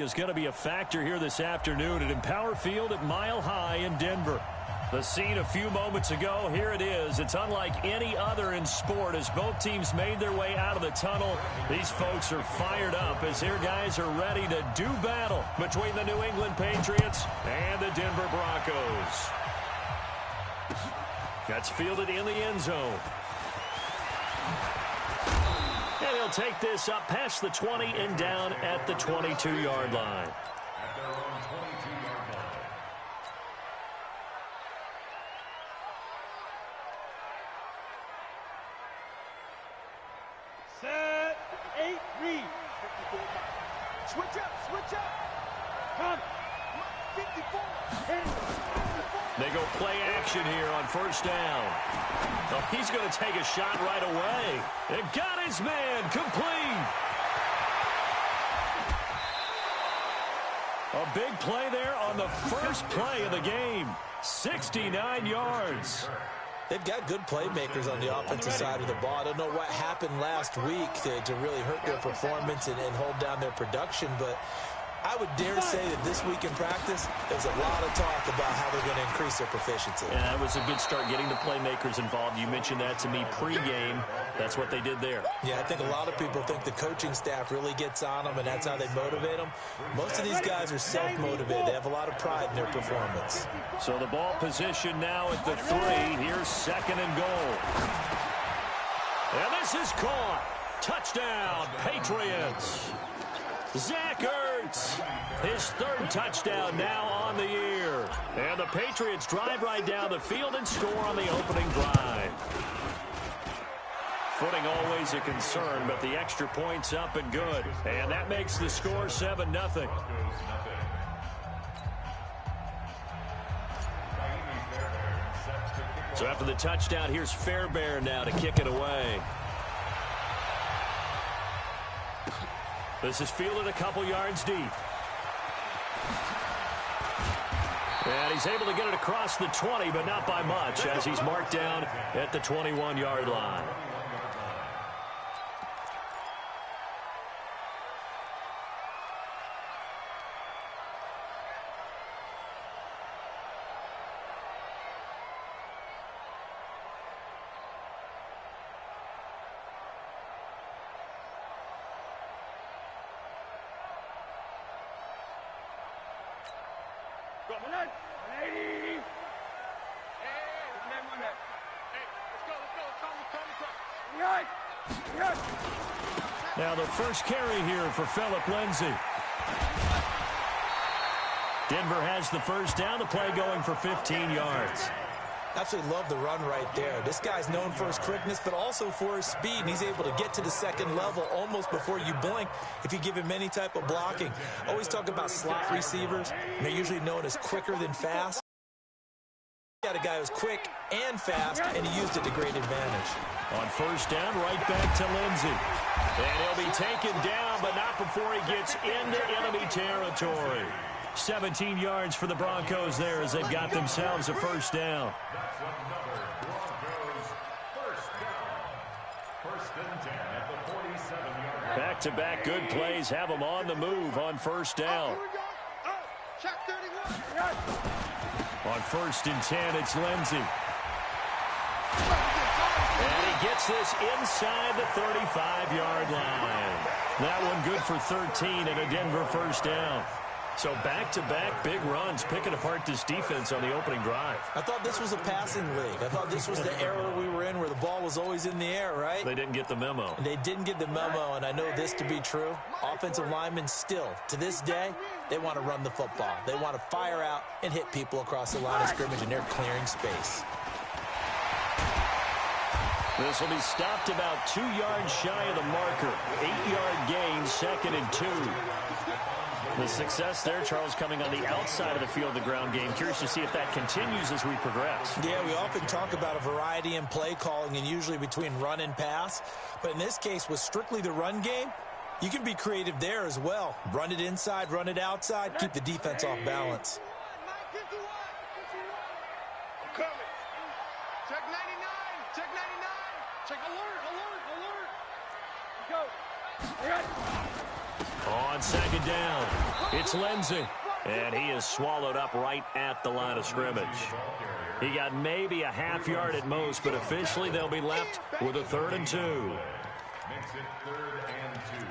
Is going to be a factor here this afternoon at Empower Field at Mile High in Denver. The scene a few moments ago, here it is. It's unlike any other in sport as both teams made their way out of the tunnel. These folks are fired up as their guys are ready to do battle between the New England Patriots and the Denver Broncos. That's fielded in the end zone. And he'll take this up past the 20 and down at the 22-yard line. Set, 8, read. Switch up. Come. 54. They go play action here on first down. Oh, he's going to take a shot right away. And got his man complete. A big play there on the first play of the game. 69 yards. They've got good playmakers on the offensive side of the ball. I don't know what happened last week to really hurt their performance and hold down their production, but I would dare say that this week in practice, there's a lot of talk about how they're going to increase their proficiency. And that was a good start getting the playmakers involved. You mentioned that to me pregame. That's what they did there. Yeah, I think a lot of people think the coaching staff really gets on them, and that's how they motivate them. Most of these guys are self-motivated. They have a lot of pride in their performance. So the ball position now at the 3. Here's second and goal. And this is caught. Touchdown, Patriots. Zach Ertz, his third touchdown now on the year. And the Patriots drive right down the field and score on the opening drive. Footing always a concern, but the extra point's up and good. And that makes the score 7-0. So after the touchdown, here's Fairbairn now to kick it away. This is fielded a couple yards deep. And he's able to get it across the 20, but not by much, as he's marked down at the 21-yard line. Now the first carry here for Phillip Lindsay. Denver has the first down. The play going for 15 yards. Absolutely love the run right there. This guy's known for his quickness, but also for his speed. And he's able to get to the second level almost before you blink if you give him any type of blocking. Always talk about slot receivers. And they're usually known as quicker than fast. Got a guy who's quick and fast, and he used it to great advantage. On first down, right back to Lindsay. And he'll be taken down, but not before he gets into enemy territory. 17 yards for the Broncos there as they've got themselves a first down. Back-to-back good plays have them on the move on first down. On first and 10, it's Lindsay. And he gets this inside the 35-yard line. That one good for 13 and a Denver first down. So back-to-back big runs, picking apart this defense on the opening drive. I thought this was a passing league. I thought this was the era we were in where the ball was always in the air, right? They didn't get the memo. They didn't get the memo, and I know this to be true. Offensive linemen still, to this day, they want to run the football. They want to fire out and hit people across the line of scrimmage, and they're clearing space. This will be stopped about 2 yards shy of the marker. 8-yard gain, second and 2. The success there, Charles, coming on the outside of the field, the ground game. Curious to see if that continues as we progress. Yeah, we often talk about a variety in play calling and usually between run and pass. But in this case, with strictly the run game, you can be creative there as well. Run it inside, run it outside, keep the defense off balance. Check 99, check 99, check alert. Go. On second down, it's Lindsey. And he is swallowed up right at the line of scrimmage. He got maybe a half yard at most, but officially they'll be left with a 3rd and 2. Makes it 3rd and 2.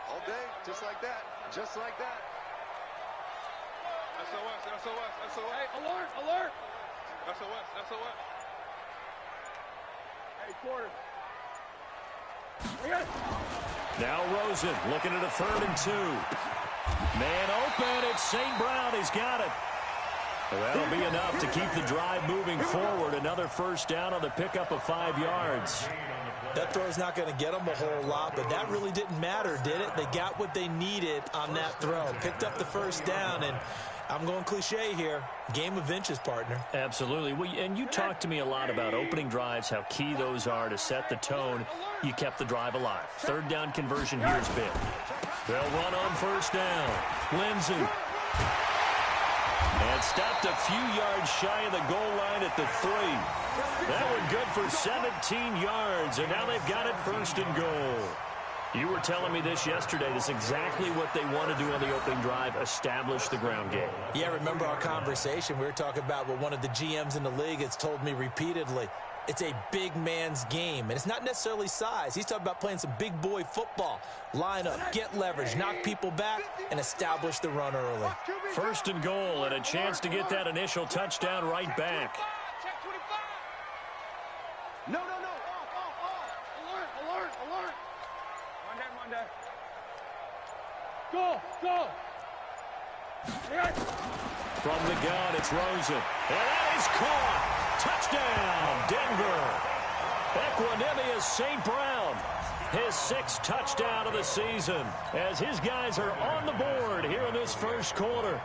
All day, just like that. Just like that. SOS, SOS, SOS. Hey, alert, alert. SOS, SOS. Hey, quarter. Now Rosen looking at a 3rd and 2. Man open, it's St. Brown. He's got it. Well, that'll be enough to keep the drive moving forward. Another first down on the pickup of 5 yards. That throw's not going to get them a whole lot, but that really didn't matter, did it? They got what they needed on that throw. Picked up the first down, and I'm going cliche here. Game of inches, partner. Absolutely. Well, and you talked to me a lot about opening drives, how key those are to set the tone. You kept the drive alive. 3rd down conversion here is big. They'll run on first down. Lindsey. And stopped a few yards shy of the goal line at the 3. That one good for 17 yards, and now they've got it 1st and goal. You were telling me this yesterday. This is exactly what they want to do on the opening drive, establish the ground game. Yeah, remember our conversation? We were talking about what one of the GMs in the league has told me repeatedly. It's a big man's game, and it's not necessarily size. He's talking about playing some big boy football. Line up, get leverage, knock people back, and establish the run early. 1st and goal, and a chance to get that initial touchdown right back. No, no, no. Alert, alert, alert. Monday. Go, go. From the gun, it's Rosen. And that is caught. Touchdown, Denver. Equanimous St. Brown. His 6th touchdown of the season as his guys are on the board here in this first quarter.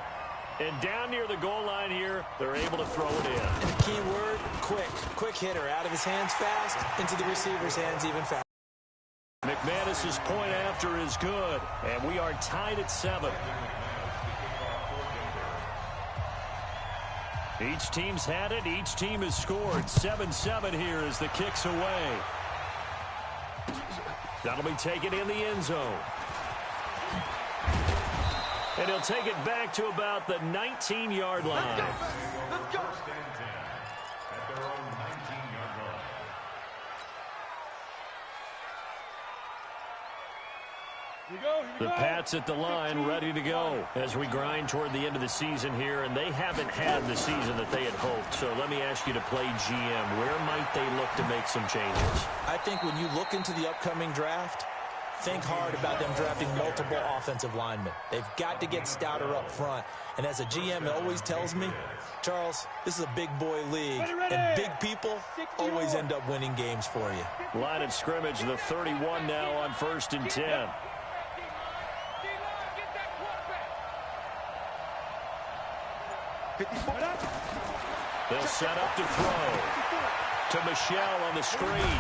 And down near the goal line here, they're able to throw it in. And the key word, quick. Quick hitter. Out of his hands fast, into the receiver's hands even fast. McManus's point after is good, and we are tied at 7. Each team's had it. Each team has scored. 7-7 here as the kick's away. That'll be taken in the end zone. And he'll take it back to about the 19-yard line. Let's go. At their own 19-yard line. The Pats at the line, ready to go as we grind toward the end of the season here, and they haven't had the season that they had hoped. So let me ask you to play GM. Where might they look to make some changes? I think when you look into the upcoming draft, think hard about them drafting multiple offensive linemen. They've got to get stouter up front. And as a GM, it always tells me, Charles, this is a big boy league, and big people always end up winning games for you. Line of scrimmage, the 31 now on 1st and 10. They'll set up to throw to Michelle on the screen.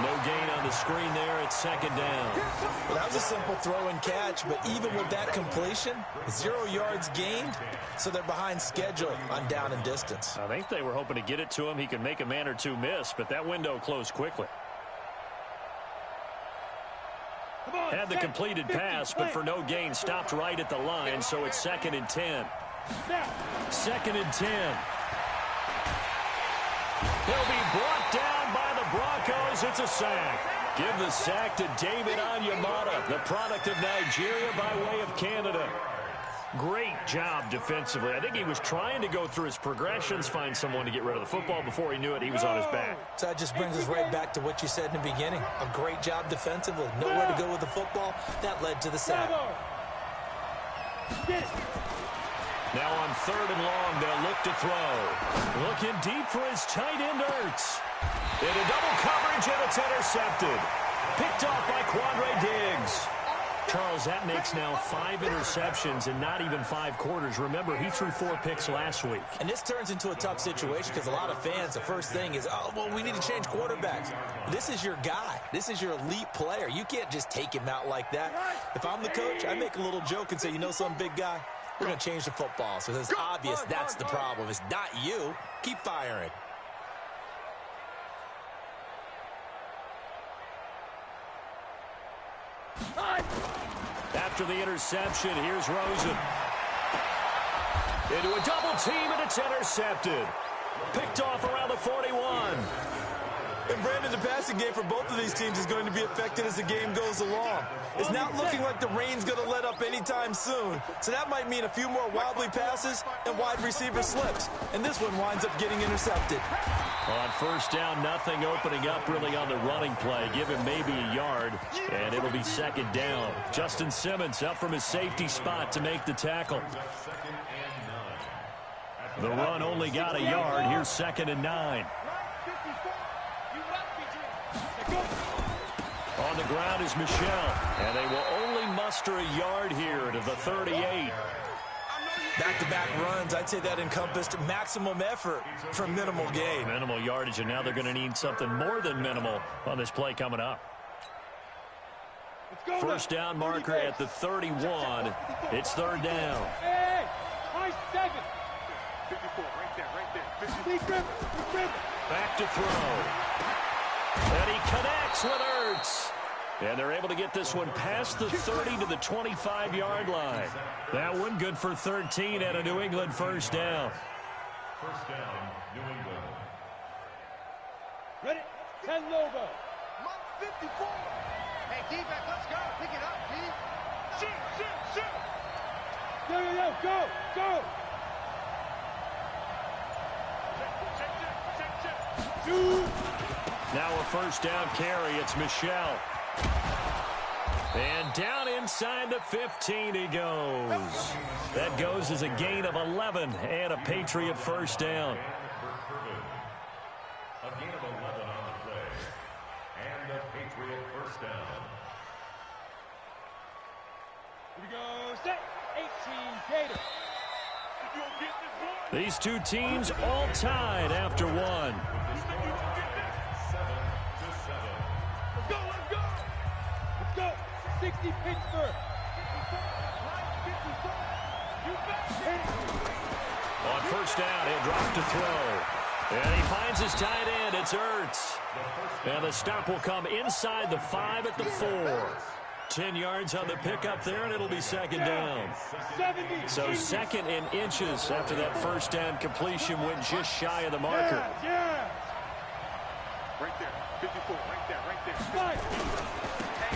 No gain on the screen there at 2nd down. Well, that was a simple throw and catch, but even with that completion, 0 yards gained, so they're behind schedule on down and distance. I think they were hoping to get it to him. He could make a man or two miss, but that window closed quickly. Had the completed pass, but for no gain, stopped right at the line, so it's 2nd and 10. 2nd and 10. He'll be brought down by the Broncos. It's a sack. Give the sack to David Onyemata, the product of Nigeria by way of Canada. Great job defensively. I think he was trying to go through his progressions, find someone to get rid of the football. Before he knew it, he was on his back. So that just brings us right back to what you said in the beginning. A great job defensively. Nowhere to go with the football. That led to the sack. Now on 3rd and long, they'll look to throw. Looking deep for his tight end, Ertz. Into double coverage, and it's intercepted. Picked off by Quandre Diggs. Charles, that makes now 5 interceptions in not even 5 quarters. Remember, he threw 4 picks last week. And this turns into a tough situation because a lot of fans, the first thing is, oh, well, we need to change quarterbacks. This is your guy. This is your elite player. You can't just take him out like that. If I'm the coach, I make a little joke and say, you know something, big guy? we're going to change the football. So it's obvious that's the problem. It's not you. Keep firing. After the interception, here's Rosen. Into a double team, and it's intercepted. Picked off around the 41. And Brandon, the passing game for both of these teams is going to be affected as the game goes along. It's not looking like the rain's going to let up anytime soon. So that might mean a few more wobbly passes and wide receiver slips. And this one winds up getting intercepted. On first down, nothing opening up really on the running play. Give him maybe a yard, and it'll be second down. Justin Simmons up from his safety spot to make the tackle. The run only got a yard. Here's 2nd and 9. On the ground is Michel, and they will only muster a yard here to the 38. Back-to-back runs, I'd say that encompassed maximum effort for minimal gain. Minimal yardage, and now they're going to need something more than minimal on this play coming up. First down marker at the 31. It's 3rd down. Hey, high 7. 54, right there. Back to throw. And he connects with Ertz. And they're able to get this one past the 30 to the 25-yard line. That one good for 13 and a New England first down. First down, New England. Ready? 10 Lobo. 54. Hey, D-back, let's go. Pick it up, D. Shoot. Yo, go. Check. Now a first down carry. It's Michel. And down inside the 15 he goes. That goes as a gain of 11 and a Patriot first down. A gain of 11 on the play. And a Patriot first down. Here we go. Set. 18 Gator. These two teams all tied after one. 60 Pittsburgh. On first down, he'll drop to throw. And he finds his tight end. It's Ertz. And the stop will come inside the 5 at the 4. 10 yards on the pickup there, and it'll be second down. So 2nd in inches after that first down completion went just shy of the marker. Yeah. Right there. 54. Right there.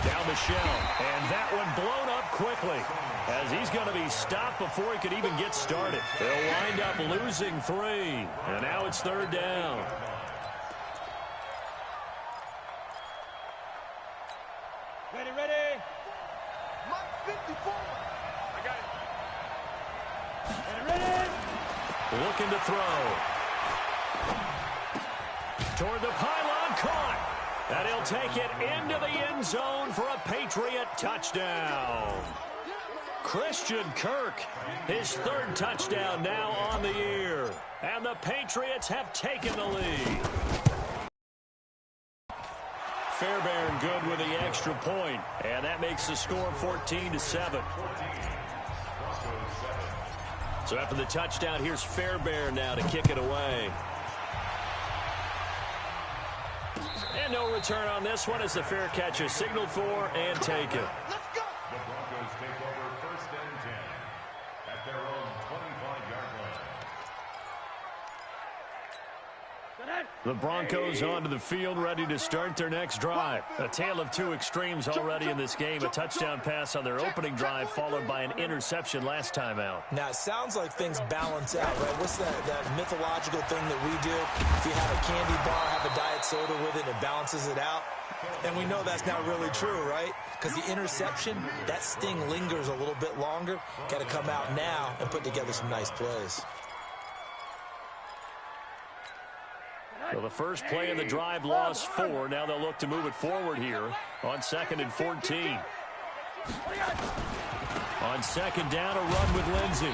Down Michel, and that one blown up quickly as he's going to be stopped before he could even get started. They'll wind up losing 3, and now it's 3rd down. Ready. 54. I got it. Ready. Looking to throw. Toward the pylon, caught. And he'll take it into the end zone for a Patriot touchdown. Christian Kirk, his 3rd touchdown now on the year. And the Patriots have taken the lead. Fairbairn good with the extra point, and that makes the score 14-7. So after the touchdown, here's Fairbairn now to kick it away. And no return on this one as the fair catch is signaled for and taken. Let's go. The Broncos take over 1st and 10 at their own 25-yard line. The Broncos onto the field, ready to start their next drive. A tale of two extremes already in this game. A touchdown pass on their opening drive, followed by an interception last time out. Now, it sounds like things balance out, right? What's that mythological thing that we do? If you have a candy bar, have a diet soda with it, it balances it out. And we know that's not really true, right? Because the interception, that sting lingers a little bit longer. Got to come out now and put together some nice plays. So the first play of the drive lost 4. Now they'll look to move it forward here on 2nd and 14. On 2nd down, a run with Lindsey.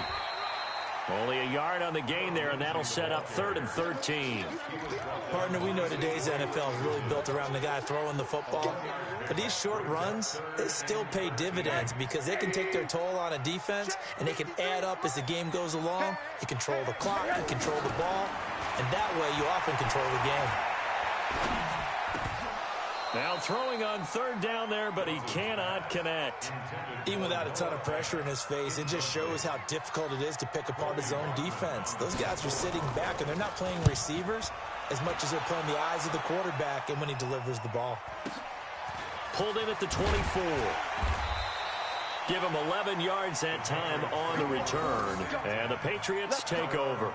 Only a yard on the gain there, and that'll set up 3rd and 13. Partner, we know today's NFL is really built around the guy throwing the football. But these short runs, they still pay dividends because they can take their toll on a defense, and they can add up as the game goes along. You control the clock, you control the ball, and that way you often control the game. Now throwing on 3rd down there, but he cannot connect. Even without a ton of pressure in his face, it just shows how difficult it is to pick apart his own defense. Those guys are sitting back, and they're not playing receivers as much as they're playing the eyes of the quarterback and when he delivers the ball. Pulled in at the 24. Give him 11 yards that time on the return. And the Patriots take over.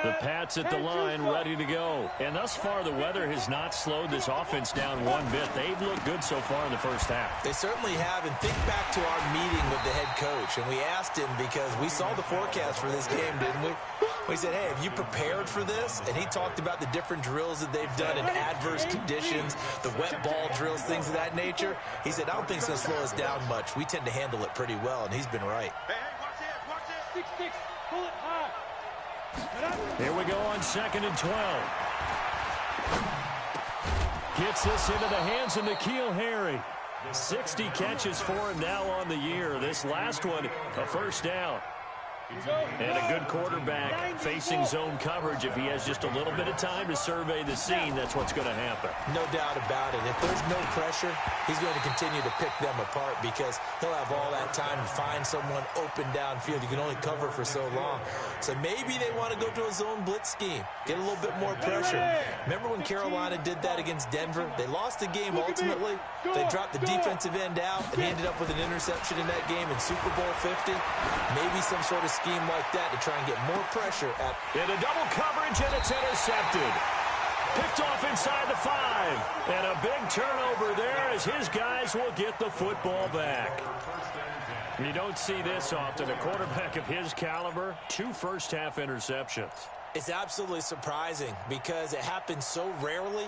The Pats at the line, ready to go. And thus far, the weather has not slowed this offense down one bit. They've looked good so far in the first half. They certainly have. And think back to our meeting with the head coach. And we asked him because we saw the forecast for this game, didn't we? We said, hey, have you prepared for this? And he talked about the different drills that they've done in adverse conditions, the wet ball drills, things of that nature. He said, I don't think it's going to slow us down much. We tend to handle it pretty well, and he's been right. Hey, watch this, watch this. 6-6, pull it high. Here we go on 2nd and 12. Gets this into the hands of N'Keal Harry. 60 catches for him now on the year. This last one, a first down. And a good quarterback facing zone coverage. If he has just a little bit of time to survey the scene, that's what's going to happen. No doubt about it. If there's no pressure, he's going to continue to pick them apart because he'll have all that time to find someone open downfield. You can only cover for so long. So maybe they want to go to a zone blitz scheme, get a little bit more pressure. Remember when Carolina did that against Denver? They lost the game ultimately. They dropped the defensive end out, and he ended up with an interception in that game in Super Bowl 50. Maybe some sort of scheme like that to try and get more pressure at. In a double coverage, and it's intercepted. Picked off inside the 5. And a big turnover there as his guys will get the football back. You don't see this often. A quarterback of his caliber, 2 first-half interceptions. It's absolutely surprising because it happens so rarely.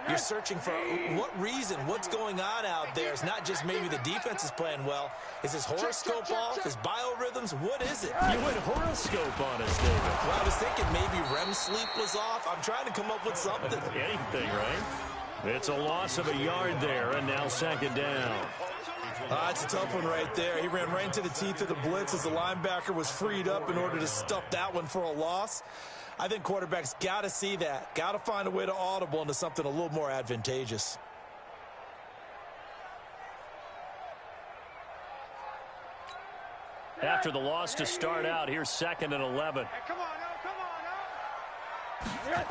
You're searching for what reason, what's going on out there. It's not just maybe the defense is playing well. Is his horoscope off? His biorhythms? What is it? You went horoscope on us, David. Well, I was thinking maybe REM sleep was off. I'm trying to come up with something. Anything, right? It's a loss of a yard there, and now 2nd down. It's a tough one right there. He ran right into the teeth of the blitz as the linebacker was freed up in order to stuff that one for a loss. I think quarterbacks got to see that. Got to find a way to audible into something a little more advantageous. After the loss to start out, here's 2nd and 11. Hey, come on, now, come on, now.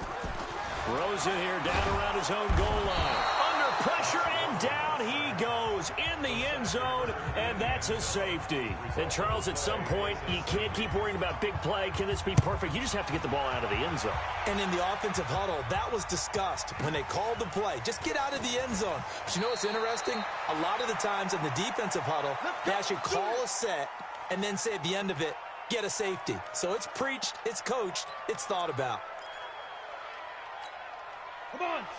Throws it here down around his own goal line. Under pressure, and down he goes in the end zone, and that's a safety. And, Charles, at some point, you can't keep worrying about big play. Can this be perfect? You just have to get the ball out of the end zone. And in the offensive huddle, that was discussed when they called the play. Just get out of the end zone. But you know what's interesting? A lot of the times in the defensive huddle, they actually call a set and then say at the end of it, get a safety. So it's preached, it's coached, it's thought about.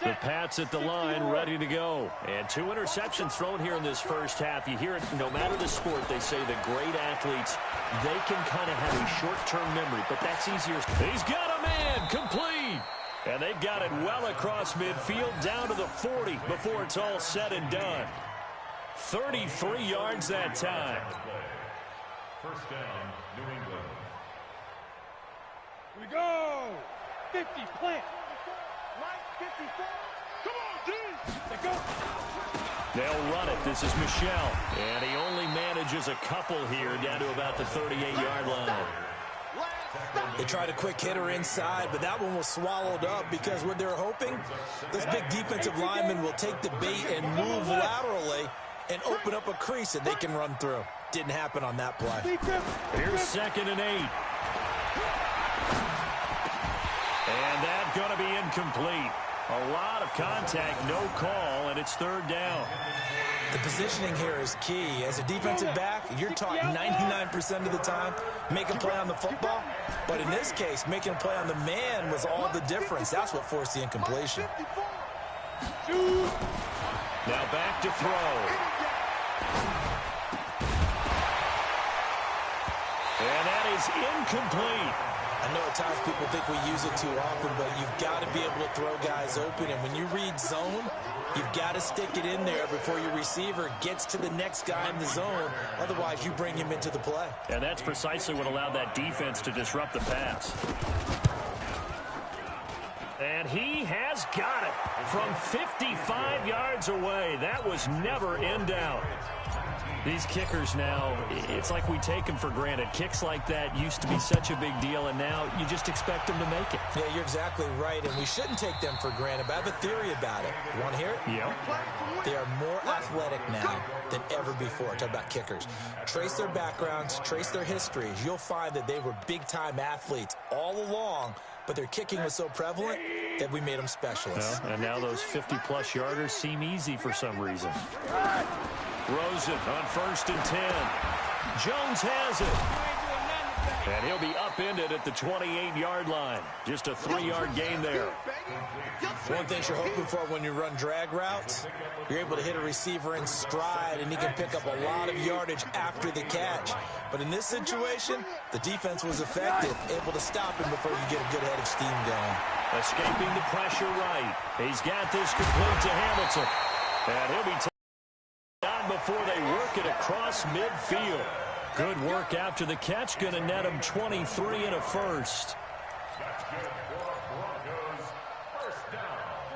The Pats at the line, ready to go. And 2 interceptions thrown here in this first half. You hear it, no matter the sport, they say the great athletes, they can kind of have a short-term memory, but that's easier. He's got a man, complete. And they've got it well across midfield, down to the 40 before it's all said and done. 33 yards that time. First down, New England. Here we go. 50, plant. Right, 54. Come on, D. They go. They'll run it. This is Michel. And he only manages a couple here down to about the 38-yard line. They tried a quick hitter inside, but that one was swallowed up because what they're hoping, this big defensive lineman will take the bait and move laterally and open up a crease that they can run through. Didn't happen on that play. Here's 2nd and 8. And that's going to be incomplete. A lot of contact, no call, and it's 3rd down. The positioning here is key. As a defensive back, you're taught 99% of the time, make a play on the football. But in this case, making a play on the man was all the difference. That's what forced the incompletion. Now back to throw. And that is incomplete. I know at times people think we use it too often, but you've got to be able to throw guys open. And when you read zone, you've got to stick it in there before your receiver gets to the next guy in the zone. Otherwise, you bring him into the play. And that's precisely what allowed that defense to disrupt the pass. And he has got it from 55 yards away. That was never in doubt. These kickers now, it's like we take them for granted. Kicks like that used to be such a big deal, and now you just expect them to make it. Yeah, you're exactly right, and we shouldn't take them for granted, but I have a theory about it. You want to hear it? Yeah. They are more athletic now than ever before. Talk about kickers. Trace their backgrounds, trace their histories. You'll find that they were big-time athletes all along, but their kicking was so prevalent that we made them specialists. Well, and now those 50-plus yarders seem easy for some reason. Rosen on 1st and 10. Jones has it. And he'll be upended at the 28-yard line. Just a 3-yard gain there. One thing you're hoping for when you run drag routes, you're able to hit a receiver in stride, and he can pick up a lot of yardage after the catch. But in this situation, the defense was effective, able to stop him before you get a good head of steam going. Escaping the pressure right. He's got this complete to Hamilton. And he'll be down before they work it across midfield. Good work after the catch. Going to net him 23 and a first.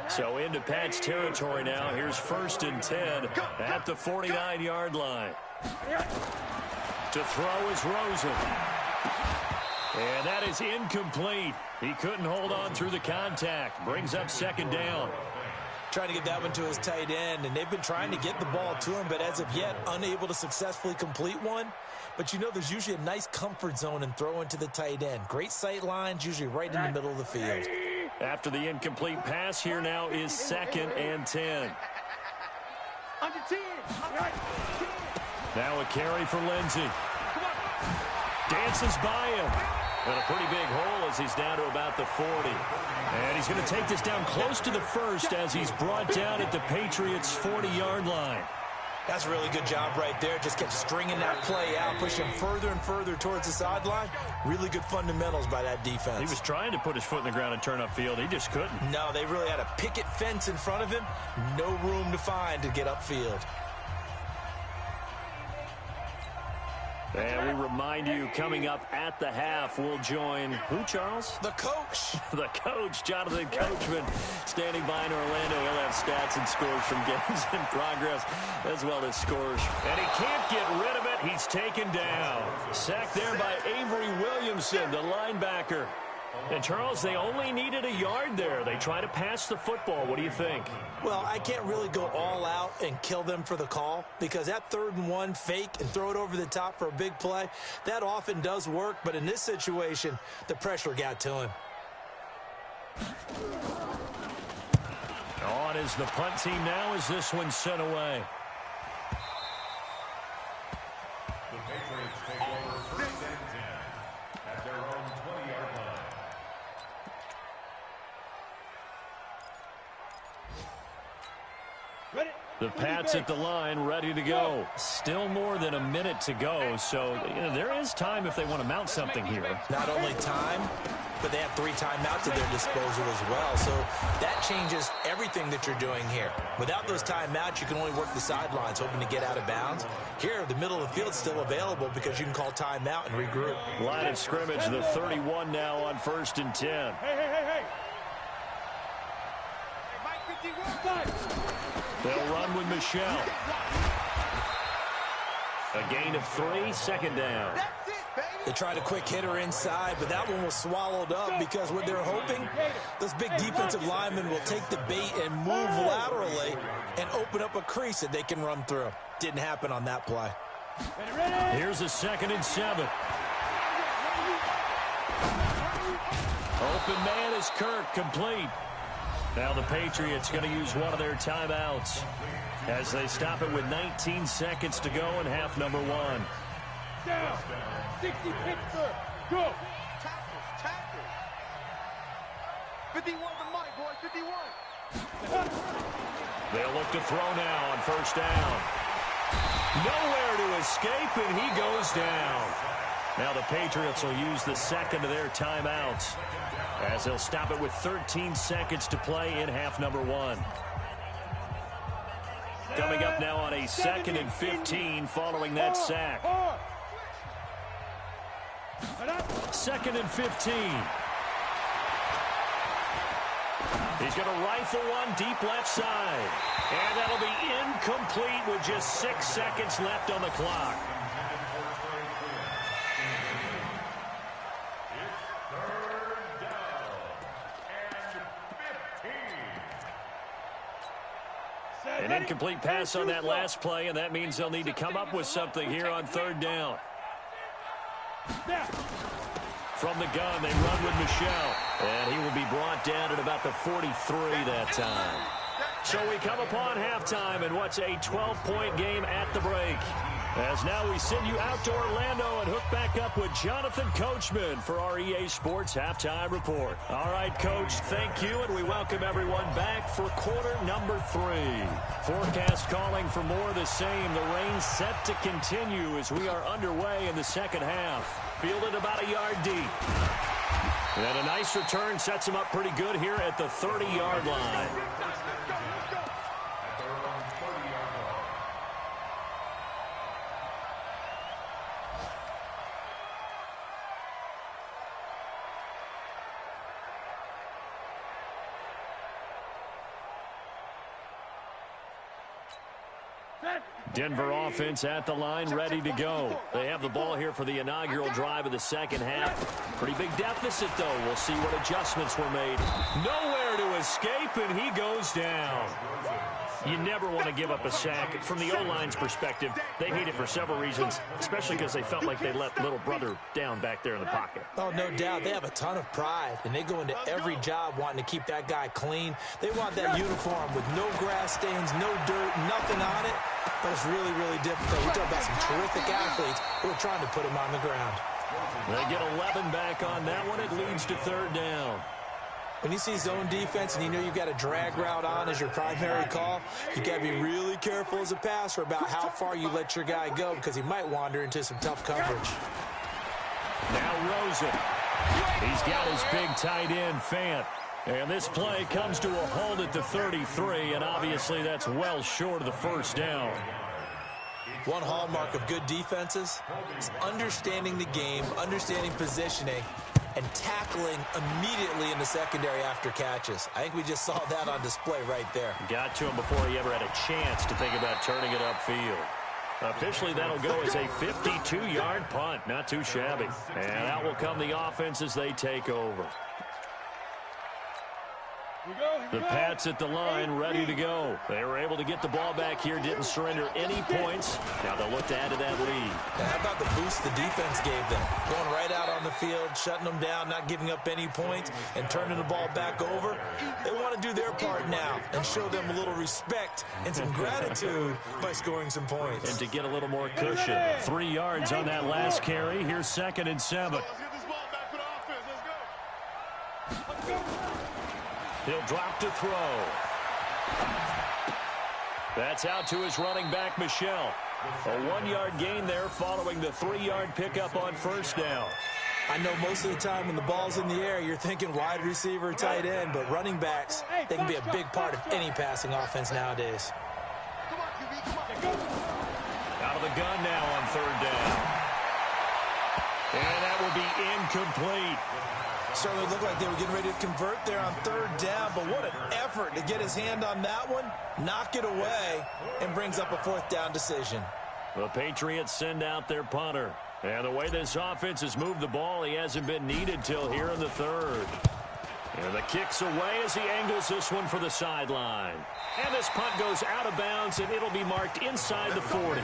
So into Pat's territory now. Here's 1st and 10 at the 49-yard line. To throw is Rosen. And that is incomplete. He couldn't hold on through the contact. Brings up 2nd down. Trying to get that one to his tight end, and they've been trying to get the ball to him, but as of yet, unable to successfully complete one. But you know, there's usually a nice comfort zone in throwing to the tight end. Great sight lines, usually right in the middle of the field. After the incomplete pass, here now is 2nd and 10. Under 10. Now a carry for Lindsey. Dances by him. And a pretty big hole as he's down to about the 40. And he's going to take this down close to the 1st as he's brought down at the Patriots' 40-yard line. That's a really good job right there. Just kept stringing that play out, pushing further and further towards the sideline. Really good fundamentals by that defense. He was trying to put his foot in the ground and turn upfield. He just couldn't. No, they really had a picket fence in front of him. No room to find to get upfield. And we remind you, coming up at the half, we'll join who, Charles? The coach. The coach, Jonathan Coachman, standing by in Orlando. He'll have stats and scores from games in progress, as well as scores. And he can't get rid of it. He's taken down. Sacked there by Avery Williamson, the linebacker. And, Charles, they only needed a yard there. They try to pass the football. What do you think? Well, I can't really go all out and kill them for the call because that 3rd and 1 fake and throw it over the top for a big play, that often does work. But in this situation, the pressure got to him. On is the punt team now as this one's sent away. The Patriots take over 1st and 10 at their own 20-yard line. The Pats at the line, ready to go. Still more than a minute to go, so there is time if they want to mount something here. Not only time, but they have 3 timeouts at their disposal as well. So that changes everything that you're doing here. Without those timeouts, you can only work the sidelines, hoping to get out of bounds. Here, the middle of the field's still available because you can call timeout and regroup. Line of scrimmage, the 31 now on 1st and 10. Hey, Mike 51. They'll run with Michelle. A gain of 3, 2nd down. They tried a quick hitter inside, but that one was swallowed up because what they're hoping, those big defensive linemen will take the bait and move laterally and open up a crease that they can run through. Didn't happen on that play. Here's a 2nd and 7. Open man is Kirk, complete. Now the Patriots going to use one of their timeouts as they stop it with 19 seconds to go in half number one. Down. 60 Pittsburgh. Go. Tackles. 51 to Mike, boy. 51. They'll look to throw now on first down. Nowhere to escape, and he goes down. Now the Patriots will use the second of their timeouts as they'll stop it with 13 seconds to play in half number one. Coming up now on a 2nd and 15 following that sack. 2nd and 15. He's going to rifle one deep left side. And that'll be incomplete with just 6 seconds left on the clock. An incomplete pass on that last play, and that means they'll need to come up with something here on third down. From the gun, they run with Michel, and he will be brought down at about the 43 that time. So we come upon halftime in what's a 12-point game at the break. As now we send you out to Orlando and hook back up with Jonathan Coachman for our EA Sports Halftime Report. All right, Coach, thank you, and we welcome everyone back for quarter number 3. Forecast calling for more of the same. The rain set to continue as we are underway in the second half. Fielded about a yard deep. And a nice return sets him up pretty good here at the 30-yard line. Denver offense at the line, ready to go. They have the ball here for the inaugural drive of the second half. Pretty big deficit, though. We'll see what adjustments were made. Nowhere to escape, and he goes down. You never want to give up a sack. From the O-line's perspective, they hate it for several reasons, especially because they felt like they let little brother down back there in the pocket. Oh, no doubt. They have a ton of pride, and they go into every job wanting to keep that guy clean. They want that uniform with no grass stains, no dirt, nothing on it. But it's really, really difficult. We talk about some terrific athletes who are trying to put him on the ground. They get 11 back on that one. It leads to third down. When you see zone defense and you know you've got a drag route on as your primary call, you got to be really careful as a passer about how far you let your guy go because he might wander into some tough coverage. Now Rosen. He's got his big tight end, Fant. And this play comes to a halt at the 33, and obviously that's well short of the first down. One hallmark of good defenses is understanding the game, understanding positioning, and tackling immediately in the secondary after catches. I think we just saw that on display right there. Got to him before he ever had a chance to think about turning it upfield. Officially, that'll go as a 52-yard punt. Not too shabby. And out will come the offense as they take over. The Pats at the line, ready to go. They were able to get the ball back here, didn't surrender any points. Now they'll look to add to that lead. Now, how about the boost the defense gave them? Going right out on the field, shutting them down, not giving up any points, and turning the ball back over. They want to do their part now and show them a little respect and some gratitude by scoring some points. And to get a little more cushion. 3 yards on that last carry. Here's 2nd and 7. Let's get this ball back for the offense. Let's go. He'll drop to throw. That's out to his running back, Michel. A 1-yard gain there following the 3-yard pickup on first down. I know most of the time when the ball's in the air, you're thinking wide receiver, tight end, but running backs, they can be a big part of any passing offense nowadays. Come on, QB, come on. Out of the gun now on third down. And that will be incomplete. Certainly looked like they were getting ready to convert there on third down, but what an effort to get his hand on that one, knock it away, and brings up a 4th down decision. The Patriots send out their punter. And the way this offense has moved the ball, he hasn't been needed till here in the third. And the kick's away as he angles this one for the sideline. And this punt goes out of bounds, and it'll be marked inside the 40.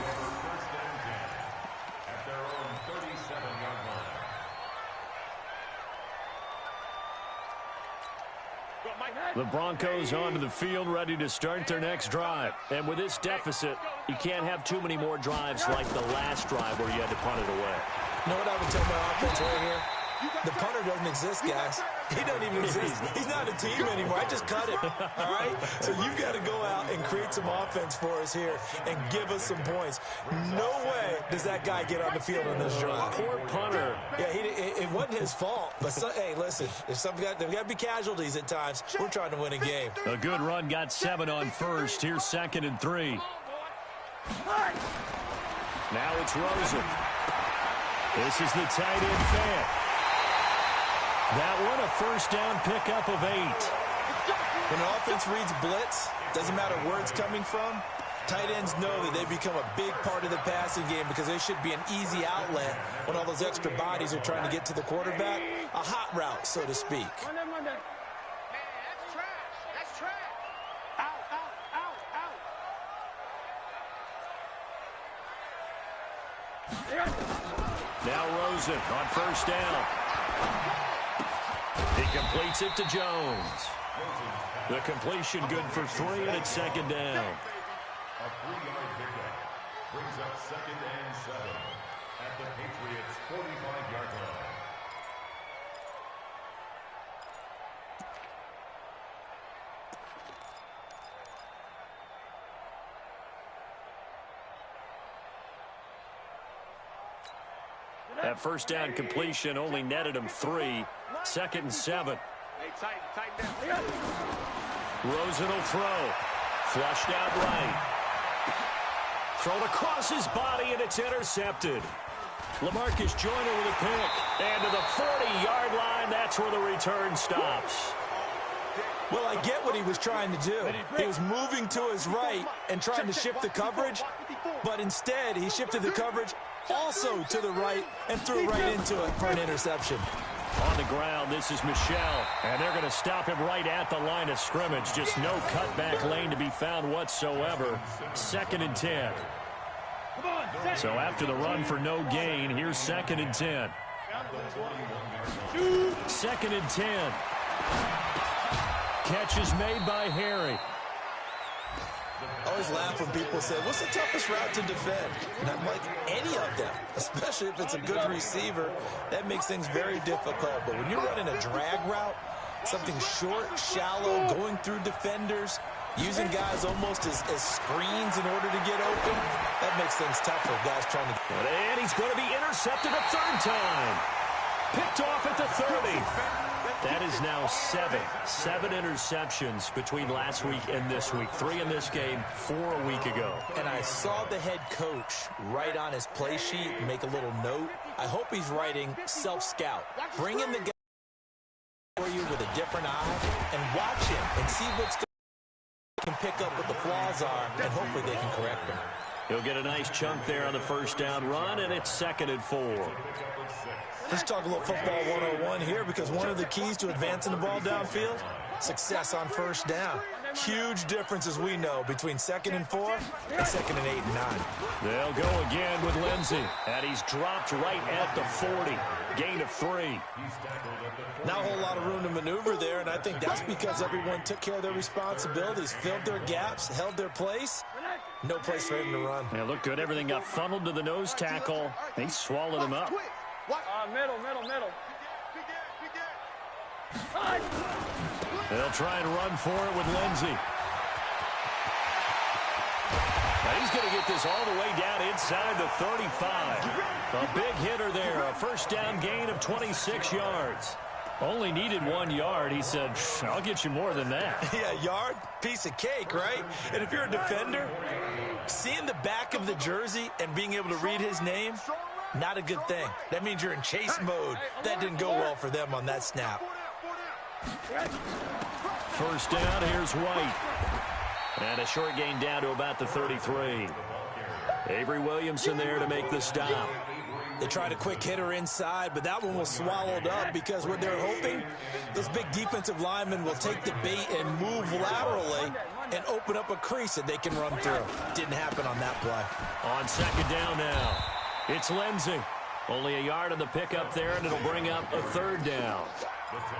The Broncos onto the field, ready to start their next drive. And with this deficit, you can't have too many more drives like the last drive where you had to punt it away. You know what I would tell my offense right here? The punter doesn't exist, guys. He doesn't even exist. He's not a team anymore. I just cut him, all right? So you've got to go out and create some offense for us here and give us some points. No way does that guy get on the field on this drive. Poor punter. Yeah, it wasn't his fault. But, hey, listen, there's got to be casualties at times. We're trying to win a game. A good run got 7 on first. Here's 2nd and 3. Now it's Rosen. This is the tight end fan. That one, a first down pickup of 8. When an offense reads blitz, doesn't matter where it's coming from, tight ends know that they become a big part of the passing game because they should be an easy outlet when all those extra bodies are trying to get to the quarterback. A hot route, so to speak. Man, that's trash. That's trash. Out. Now Rosen on first down. He completes it to Jones. The completion good for 3, and it's 2nd down. A 3-yard pickup brings up 2nd and 7 at the Patriots' 45-yard line. That first down completion only netted him 3. 2nd and 7. Hey, tighten down. Rosen will throw. Flushed out right. Thrown across his body, and it's intercepted. LaMarcus Joyner with a pick. And to the 40-yard line, that's where the return stops. Well, I get what he was trying to do. He was moving to his right and trying to shift the coverage, but instead he shifted the coverage also to the right and threw right into it for an interception. On the ground, this is Michel, and they're going to stop him right at the line of scrimmage. Just no cutback lane to be found whatsoever. 2nd and 10. So after the run for no gain, here's 2nd and 10. 2nd and 10. Catch is made by Harry. I always laugh when people say, what's the toughest route to defend? And I'm like, any of them, especially if it's a good receiver. That makes things very difficult. But when you're running a drag route, something short, shallow, going through defenders, using guys almost as screens in order to get open, that makes things tough for guys trying to get. And he's going to be intercepted a 3rd time. Picked off at the 30. That is now 7 interceptions between last week and this week. 3 in this game, 4 a week ago. And I saw the head coach write on his play sheet, make a little note. I hope he's writing self-scout. Bring in the guy for you with a different eye and watch him and see what's going on. Can pick up what the flaws are, and hopefully they can correct them. He'll get a nice chunk there on the first down run, and it's 2nd and 4. Let's talk a little football 101 here, because one of the keys to advancing the ball downfield, success on first down. Huge difference, as we know, between 2nd and 4 and 2nd and 8 and 9. They'll go again with Lindsey, and he's dropped right at the 40. Gain of 3. Not a whole lot of room to maneuver there, and I think that's because everyone took care of their responsibilities, filled their gaps, held their place. No place for him to run. Yeah, looked good. Everything got funneled to the nose tackle. He swallowed him up. Middle. They'll try and run for it with Lindsey. Now he's going to get this all the way down inside the 35. A big hitter there. A first down gain of 26 yards. Only needed 1 yard. He said, I'll get you more than that. Yeah, yard, piece of cake, right? And if you're a defender, seeing the back of the jersey and being able to read his name, not a good thing. That means you're in chase mode. That didn't go well for them on that snap. First down, here's White. And a short gain down to about the 33. Avery Williamson there to make the stop. They tried a quick hitter inside, but that one was swallowed up because what they're hoping, this big defensive lineman will take the bait and move laterally and open up a crease that they can run through. Didn't happen on that play. On 2nd down now, it's Lindsey. Only a yard on the pickup there, and it'll bring up a 3rd down.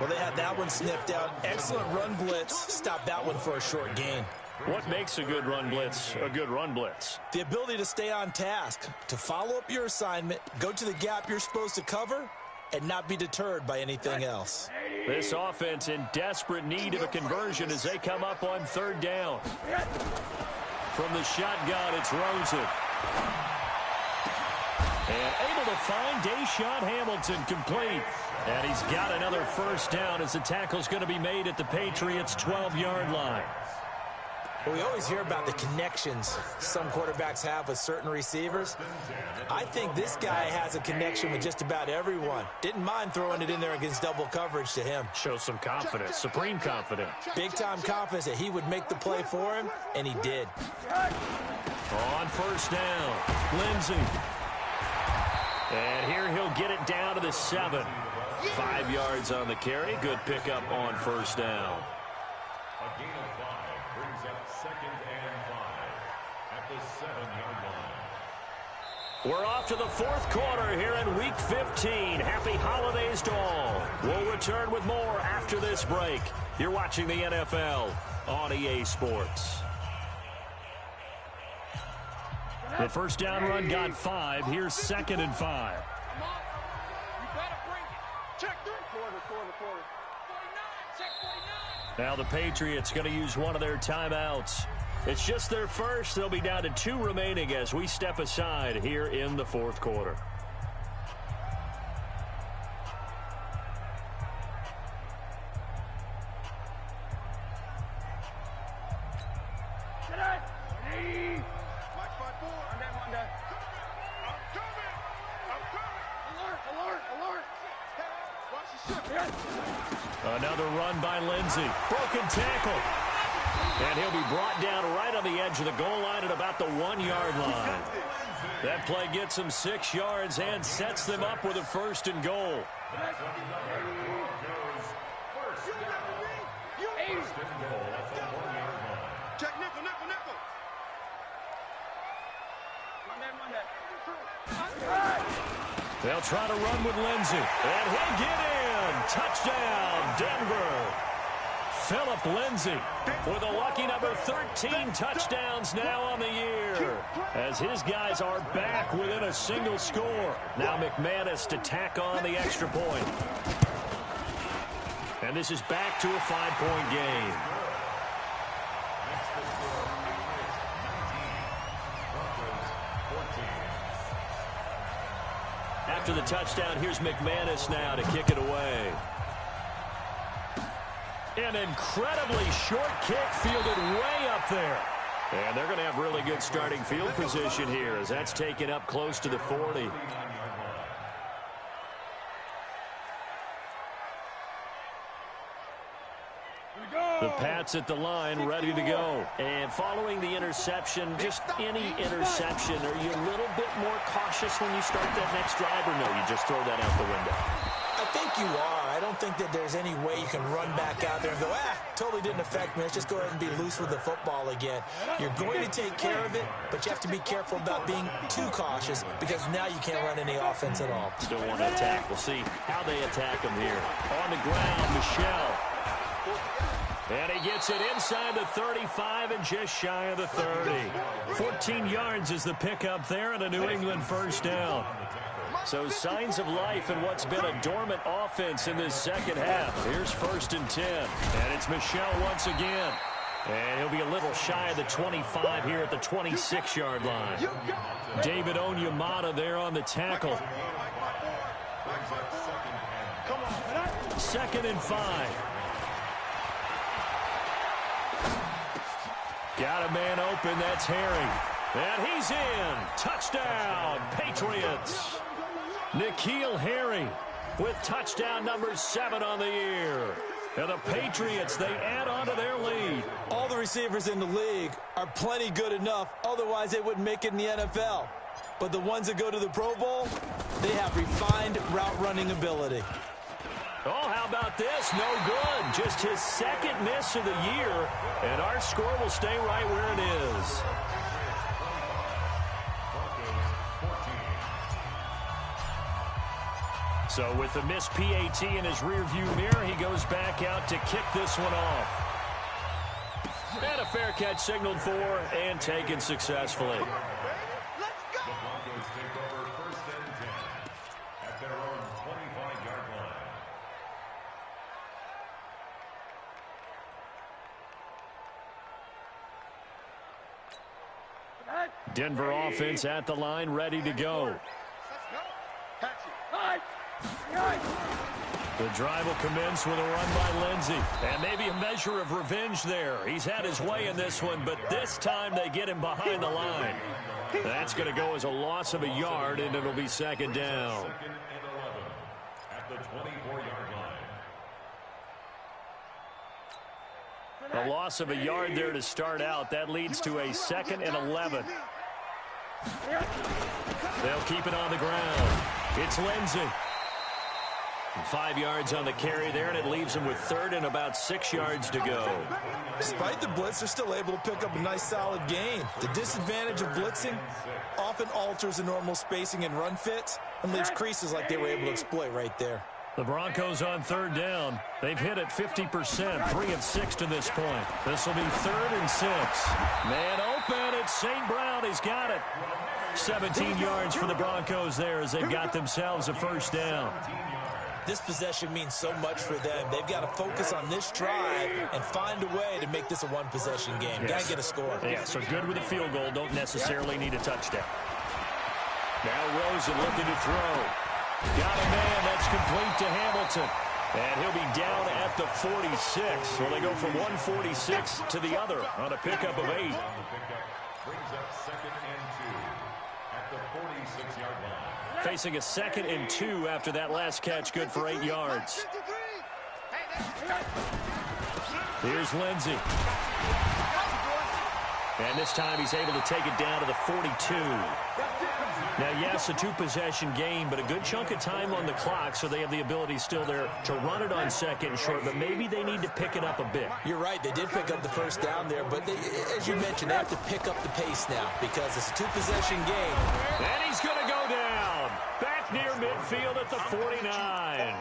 Well, they had that one sniffed out. Excellent run blitz. Stopped that one for a short gain. What makes a good run blitz a good run blitz? The ability to stay on task, to follow up your assignment, go to the gap you're supposed to cover, and not be deterred by anything else. This offense in desperate need of a conversion as they come up on third down. From the shotgun, it's Rosen. And able to find Deshaun Hamilton complete. And he's got another first down as the tackle's going to be made at the Patriots' 12-yard line. Well, we always hear about the connections some quarterbacks have with certain receivers. I think this guy has a connection with just about everyone. Didn't mind throwing it in there against double coverage to him. Shows some confidence, supreme confidence. Big-time confidence that he would make the play for him, and he did. On first down, Lindsey. And here he'll get it down to the 7. 5 yards on the carry. Good pickup on first down. A gain of 5 brings up 2nd and 5 at the 7-yard line. We're off to the fourth quarter here in Week 15. Happy holidays to all. We'll return with more after this break. You're watching the NFL on EA Sports. The first down run got 5. Here's 2nd and 5. You better bring it. Check 3. Quarter. 49. Check 49. Now the Patriots going to use one of their timeouts. It's just their first. They'll be down to 2 remaining as we step aside here in the fourth quarter. Another run by Lindsey. Broken tackle. And he'll be brought down right on the edge of the goal line at about the 1-yard line. That play gets them 6 yards and sets them up with a 1st and goal. Check nickel. They'll try to run with Lindsey. And he'll get in. Touchdown, Denver. Philip Lindsey with a lucky number 13 touchdowns now on the year. As his guys are back within a single score. Now McManus to tack on the extra point. And this is back to a 5-point game. After the touchdown, here's McManus now to kick it away. An incredibly short kick fielded way up there. And they're going to have really good starting field position here as that's taken up close to the 40. The Pats at the line, ready to go. And following the interception, just any interception, are you a little bit more cautious when you start that next drive, or no, you just throw that out the window? I think you are. I don't think that there's any way you can run back out there and go, totally didn't affect me. Let's just go ahead and be loose with the football again. You're going to take care of it, but you have to be careful about being too cautious because now you can't run any offense at all. Still want to attack. We'll see how they attack him here. On the ground, Michelle. And he gets it inside the 35 and just shy of the 30. 14 yards is the pickup there and a New England first down. So signs of life in what's been a dormant offense in this second half. Here's 1st and 10. And it's Michelle once again. And he'll be a little shy of the 25 here at the 26-yard line. David Onyemata there on the tackle. 2nd and 5. Got a man open, that's Harry. And he's in. Touchdown, Patriots. N'Keal Harry with touchdown number 7 on the year. And the Patriots, they add on to their lead. All the receivers in the league are plenty good enough. Otherwise, they wouldn't make it in the NFL. But the ones that go to the Pro Bowl, they have refined route running ability. Oh, how about this? No good. Just his 2nd miss of the year. And our score will stay right where it is. So with the missed PAT in his rearview mirror, he goes back out to kick this one off. And a fair catch signaled for and taken successfully. The Broncos take over 1st and 10 at their own 25-yard line. Denver offense at the line, ready to go. The drive will commence with a run by Lindsey. And maybe a measure of revenge there. He's had his way in this one, but this time they get him behind the line. That's going to go as a loss of a yard, and it'll be second down. 2nd and 11 at the 24-yard line. A loss of a yard there to start out. That leads to a 2nd and 11. They'll keep it on the ground. It's Lindsey. 5 yards on the carry there, and it leaves them with 3rd and about 6 yards to go. Despite the blitz, they're still able to pick up a nice solid gain. The disadvantage of blitzing often alters the normal spacing and run fits and leaves creases like they were able to exploit right there. The Broncos on 3rd down. They've hit it 50%, 3 of 6 to this point. This will be 3rd and 6. Man open, it's St. Brown. He's got it. 17 yards for the Broncos there as they've got themselves a 1st down. This possession means so much for them. They've got to focus on this drive and find a way to make this a one-possession game. Got to get a score. Yeah, so good with a field goal. Don't necessarily need a touchdown. Now Rosen looking to throw. Got a man. That's complete to Hamilton. And he'll be down at the 46. Well, they go from 146 to the other on a pickup of 8. Brings up 2nd and 2 at the 46-yard line. Facing a 2nd and 2 after that last catch, good for 8 yards. Here's Lindsey. And this time he's able to take it down to the 42. Now, yes, a 2-possession game, but a good chunk of time on the clock, so they have the ability still there to run it on 2nd and short, but maybe they need to pick it up a bit. You're right. They did pick up the 1st down there, but as you mentioned, they have to pick up the pace now because it's a 2-possession game. And he's going to go down. Back near midfield at the 49. I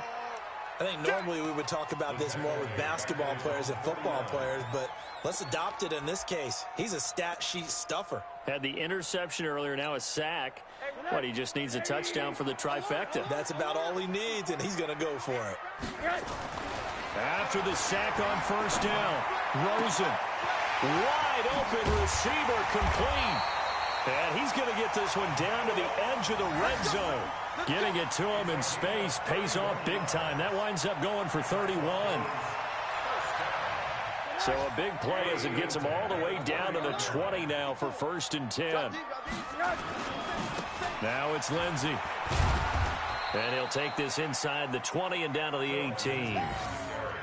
think normally we would talk about this more with basketball players and football players, but let's adopt it in this case. He's a stat sheet stuffer. Had the interception earlier, now a sack. But he just needs a touchdown for the trifecta. That's about all he needs, and he's going to go for it. After the sack on 1st down, Rosen. Wide open receiver complete. And he's going to get this one down to the edge of the red zone. Getting it to him in space pays off big time. That winds up going for 31. So a big play as it gets him all the way down to the 20 now for 1st and 10. Now it's Lindsey. And he'll take this inside the 20 and down to the 18.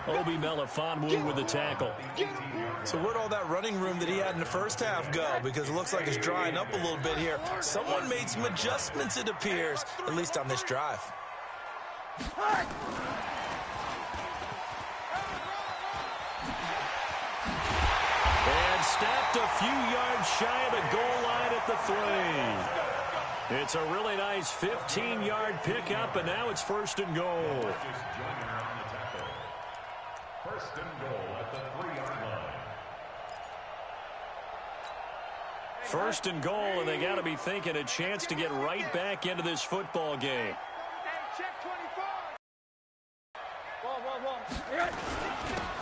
Obi Melifonwu with the tackle. So where'd all that running room that he had in the 1st half go? Because it looks like it's drying up a little bit here. Someone made some adjustments, it appears, at least on this drive. And stopped a few yards shy of the goal line at the 3. It's a really nice 15-yard pickup, and now it's 1st and goal. 1st and goal at the 3-yard line. 1st and goal, and they got to be thinking a chance to get right back into this football game.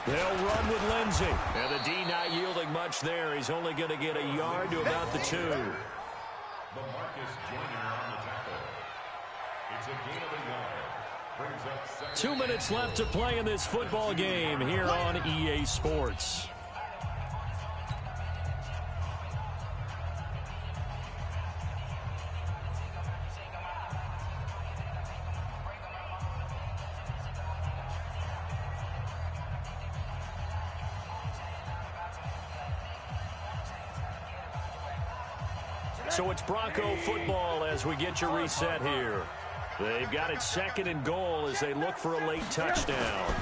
They'll run with Lindsey. And the D not yielding much there. He's only going to get a yard to about the 2. Marcus Joyner on the tackle. It's a gain of a yard. Brings up 2 minutes left to play in this football game here on EA Sports. So it's Bronco football as we get you reset here. They've got it 2nd and goal as they look for a late touchdown.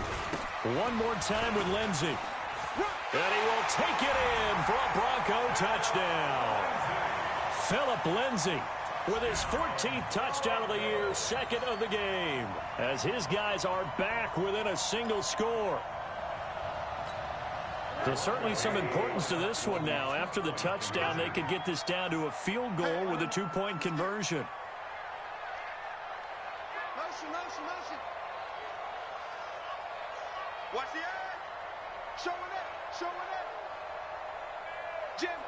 One more time with Lindsey. And he will take it in for a Bronco touchdown. Philip Lindsey with his 14th touchdown of the year, second of the game, as his guys are back within a single score. There's certainly some importance to this one now. After the touchdown, they could get this down to a field goal with a two-point conversion. Motion. Watch the air. Showing it. Jim.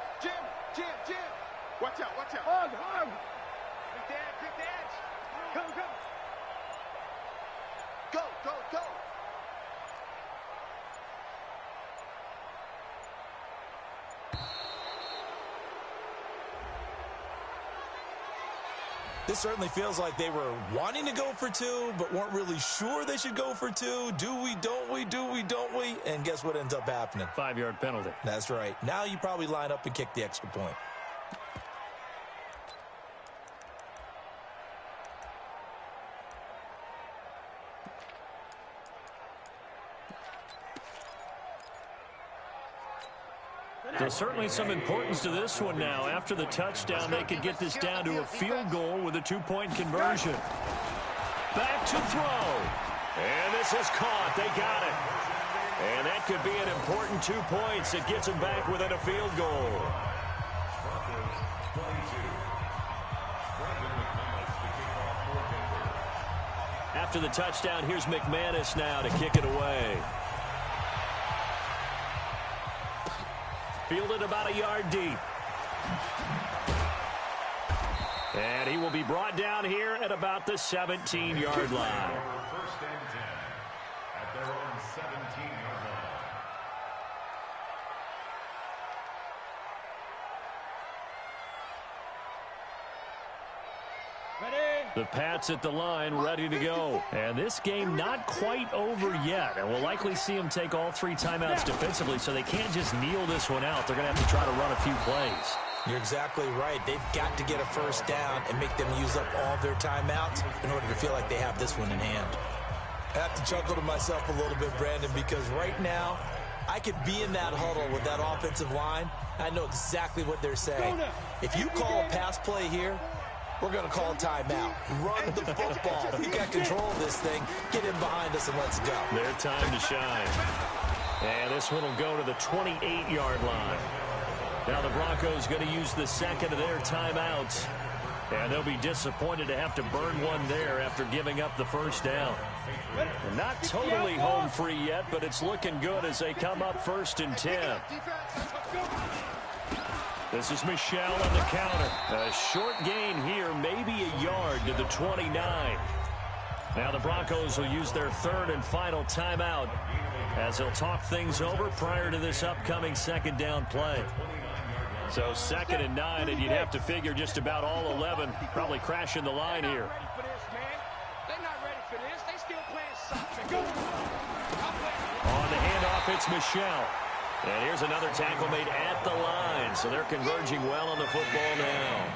Watch out. Hug. Quick dance. Come. Go. This certainly feels like they were wanting to go for two, but weren't really sure they should go for two. Do we, don't we? And guess what ends up happening? 5-yard penalty. That's right. Now you probably line up and kick the extra point. There's certainly some importance to this one now. After the touchdown, they could get this down to a field goal with a two-point conversion. Back to throw. And this is caught. They got it. And that could be an important 2 points. It gets them back within a field goal. After the touchdown, here's McManus now to kick it away. Fielded about a yard deep. And he will be brought down here at about the 17-yard line. First and 10 at their own 17-yard line. The Pats at the line, ready to go. And this game not quite over yet. And we'll likely see them take all 3 timeouts defensively, so they can't just kneel this one out. They're going to have to try to run a few plays. You're exactly right. They've got to get a first down and make them use up all their timeouts in order to feel like they have this one in hand. I have to chuckle to myself a little bit, Brandon, because right now I could be in that huddle with that offensive line. I know exactly what they're saying. If you call a pass play here, we're going to call a timeout. Run the football. We got control of this thing. Get in behind us and let's go. Their time to shine. And this one will go to the 28-yard line. Now the Broncos going to use the second of their timeouts. And they'll be disappointed to have to burn one there after giving up the first down. And not totally home free yet, but it's looking good as they come up 1st and 10. This is Michel on the counter. A short gain here, maybe a yard to the 29. Now the Broncos will use their 3rd and final timeout as they'll talk things over prior to this upcoming second down play. So 2nd and 9, and you'd have to figure just about all 11 probably crashing the line here. They're not ready for this. They still playing soccer. On the handoff, it's Michel. And here's another tackle made at the line. So they're converging well on the football now.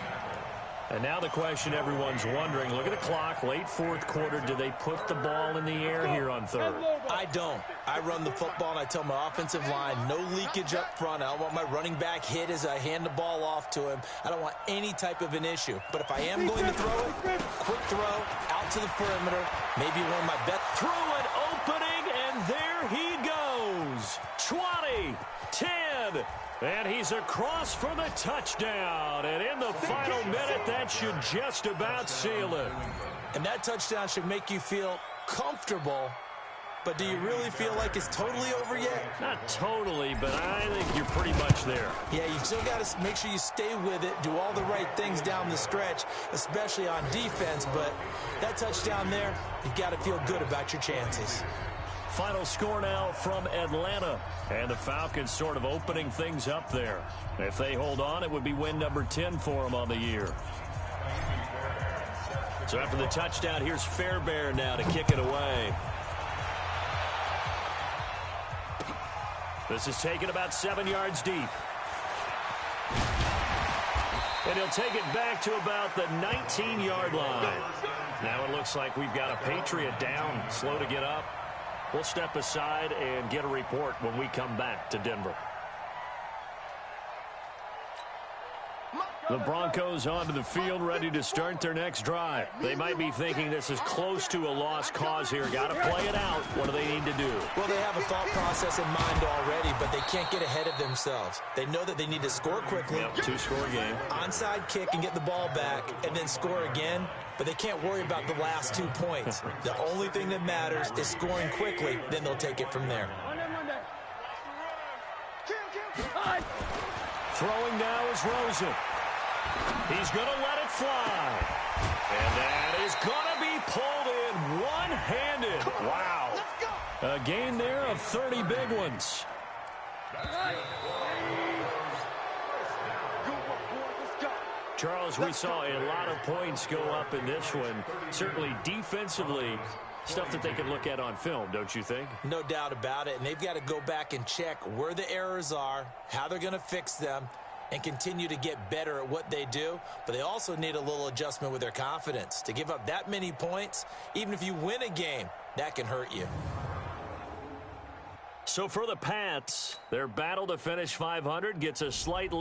And now the question everyone's wondering, look at the clock, late 4th quarter. Do they put the ball in the air here on 3rd? I don't. I run the football, and I tell my offensive line, no leakage up front. I don't want my running back hit as I hand the ball off to him. I don't want any type of an issue. But if I am going to throw it, quick throw, out to the perimeter, maybe one of my best. Through an opening, and there he goes. 20, 10, and he's across for the touchdown. And in the final minute, that should just about seal it. And that touchdown should make you feel comfortable. But do you really feel like it's totally over yet? Not totally, but I think you're pretty much there. Yeah, you still got to make sure you stay with it, do all the right things down the stretch, especially on defense. But that touchdown there, you've got to feel good about your chances. Final score now from Atlanta. And the Falcons sort of opening things up there. If they hold on, it would be win number 10 for them on the year. So after the touchdown, here's Fairbairn now to kick it away. This is taken about 7 yards deep. And he'll take it back to about the 19-yard line. Now it looks like we've got a Patriot down, slow to get up. We'll step aside and get a report when we come back to Denver. The Broncos onto the field, ready to start their next drive. They might be thinking this is close to a lost cause here. Got to play it out. What do they need to do? Well, they have a thought process in mind already, but they can't get ahead of themselves. They know that they need to score quickly. Yep, two-score game. Onside kick and get the ball back, and then score again. But they can't worry about the last 2 points. The only thing that matters is scoring quickly. Then they'll take it from there. Throwing now is Rosen. He's going to let it fly. And that is going to be pulled in one-handed. Wow. A gain there of 30 big ones. Charles, we saw a lot of points go up in this one. Certainly defensively, stuff that they can look at on film, don't you think? No doubt about it. And they've got to go back and check where the errors are, how they're going to fix them, and continue to get better at what they do. But they also need a little adjustment with their confidence. To give up that many points, even if you win a game, that can hurt you. So for the Pats, their battle to finish 500 gets a slight